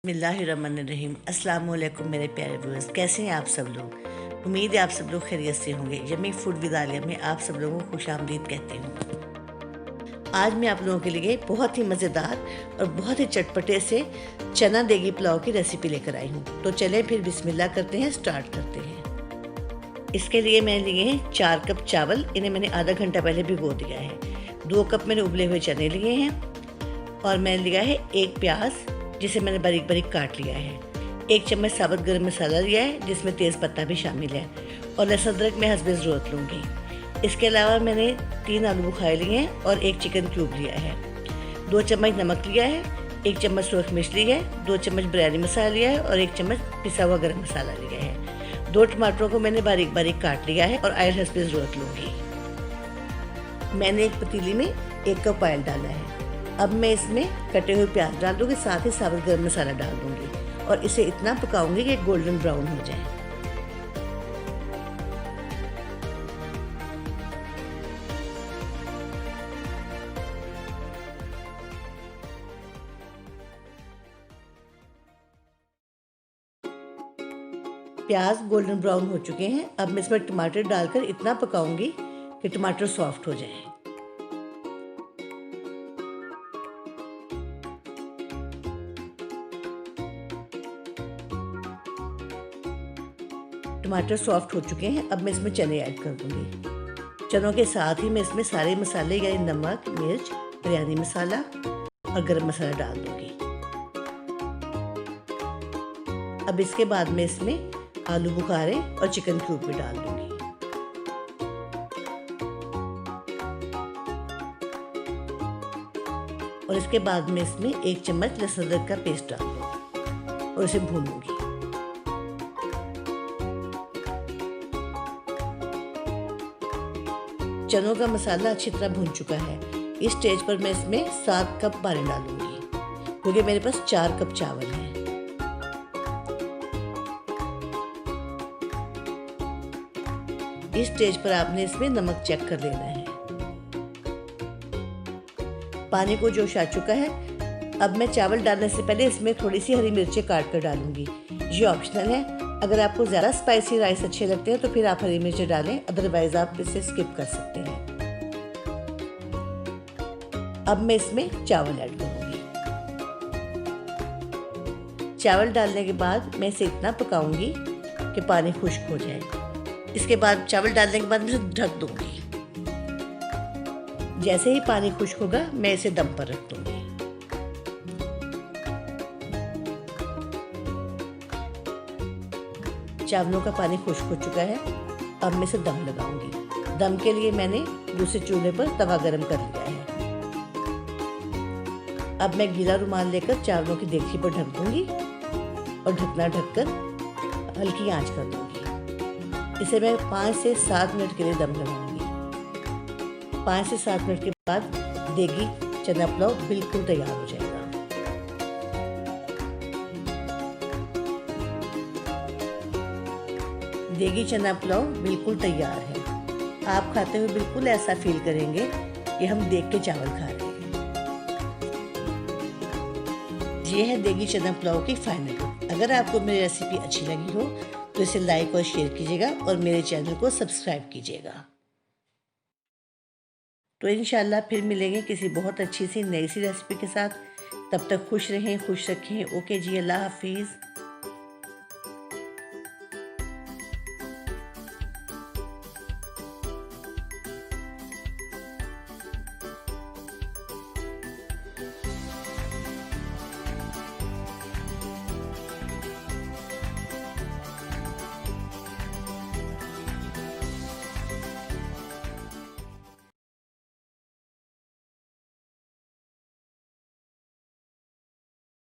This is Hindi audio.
बिस्मिल्लाहिर्रहमानिर्रहीम। अस्सलाम वालेकुम मेरे प्यारे व्यूअर्स, कैसे हैं आप सब लोग। उम्मीद है आप सब लोग खैरियत से होंगे। यम्मी फूड विद आलिया में आप सब लोगों को खुश आमदीद कहती हूँ। आज मैं आप लोगों के लिए बहुत ही मज़ेदार और बहुत ही चटपटे से चना देगी पुलाव की रेसिपी लेकर आई हूँ। तो चलें फिर बिस्मिल्लाह करते हैं, स्टार्ट करते हैं। इसके लिए मैंने लिए हैं 4 कप चावल। इन्हें मैंने आधा घंटा पहले भिगो दिया है। 2 कप मैंने उबले हुए चने लिए हैं और मैंने लिया है 1 प्याज जिसे मैंने बारीक बारीक काट लिया है। 1 चम्मच साबुत गरम मसाला लिया है जिसमें तेज़ पत्ता भी शामिल है और लहसुन अदरक मैं हस्बे ज़रूरत लूँगी। इसके अलावा मैंने 3 आलू बुखारे लिए हैं और 1 चिकन क्यूब लिया है। 2 चम्मच नमक लिया है, 1 चम्मच सूरख मिर्च लिया है, 2 चम्मच बिरयानी मसाला लिया है और 1 चम्मच पिसा हुआ गरम मसाला लिया है। 2 टमाटरों को मैंने बारीक बारीक काट लिया है और ऑयल हस्बे ज़रूरत लूँगी। मैंने एक पतीली में 1 कप ऑयल डाला है। अब मैं इसमें कटे हुए प्याज डाल दूँगी, साथ ही साबुत गरम मसाला डाल दूँगी और इसे इतना पकाऊंगी कि गोल्डन ब्राउन हो जाए। प्याज गोल्डन ब्राउन हो चुके हैं। अब मैं इसमें टमाटर डालकर इतना पकाऊंगी कि टमाटर सॉफ्ट हो जाए। टमाटर सॉफ्ट हो चुके हैं। अब मैं इसमें चने ऐड कर दूंगी। चनों के साथ ही मैं इसमें सारे मसाले यानी नमक, मिर्च, बिरयानी मसाला और गरम मसाला डाल दूंगी। अब इसके बाद मैं इसमें आलू बुखारे और चिकन क्यूब भी डाल दूंगी। और इसके बाद मैं इसमें 1 चम्मच लहसुन अदरक का पेस्ट डाल दूंगी और इसे भूनूंगी। चनों का मसाला अच्छी तरह भून चुका है। इस स्टेज पर मैं इसमें 7 कप पानी डालूंगी क्योंकि मेरे पास 4 कप चावल हैं। इस स्टेज पर आपने इसमें नमक चेक कर लेना है। पानी को जोश आ चुका है। अब मैं चावल डालने से पहले इसमें थोड़ी सी हरी मिर्चें काट कर डालूंगी। ये ऑप्शनल है। अगर आपको ज़्यादा स्पाइसी राइस अच्छे लगते हैं तो फिर आप हरी मिर्चें डालें, अदरवाइज आप इसे स्किप कर सकते हैं। अब मैं इसमें चावल ऐड करूंगी। चावल डालने के बाद मैं इसे इतना पकाऊंगी कि पानी खुश्क हो जाए। इसके बाद चावल डालने के बाद मैं इसे ढक दूंगी। जैसे ही पानी खुश्क होगा मैं इसे दम पर रख दूंगी। चावलों का पानी खुश्क हो चुका है। अब मैं इसे दम लगाऊंगी। दम के लिए मैंने दूसरे चूल्हे पर तवा गरम कर लिया है। अब मैं गीला रुमाल लेकर चावलों की देगची पर ढक दूंगी और ढकना ढककर हल्की आंच कर दूंगी। इसे मैं 5 से 7 मिनट के लिए दम लगाऊंगी। 5 से 7 मिनट के बाद देगी चना पुलाव बिल्कुल तैयार हो जाएगा। देगी चना पुलाव बिल्कुल तैयार है। आप खाते हुए बिल्कुल ऐसा फील करेंगे कि हम देग के चावल खा रहे हैं। ये है देगी चना पुलाव की फाइनल लुक। अगर आपको मेरी रेसिपी अच्छी लगी हो तो इसे लाइक और शेयर कीजिएगा और मेरे चैनल को सब्सक्राइब कीजिएगा। तो इंशाल्लाह फिर मिलेंगे किसी बहुत अच्छी सी नई सी रेसिपी के साथ। तब तक खुश रहें, खुश रखें। ओके जी, अल्लाह हाफिज़।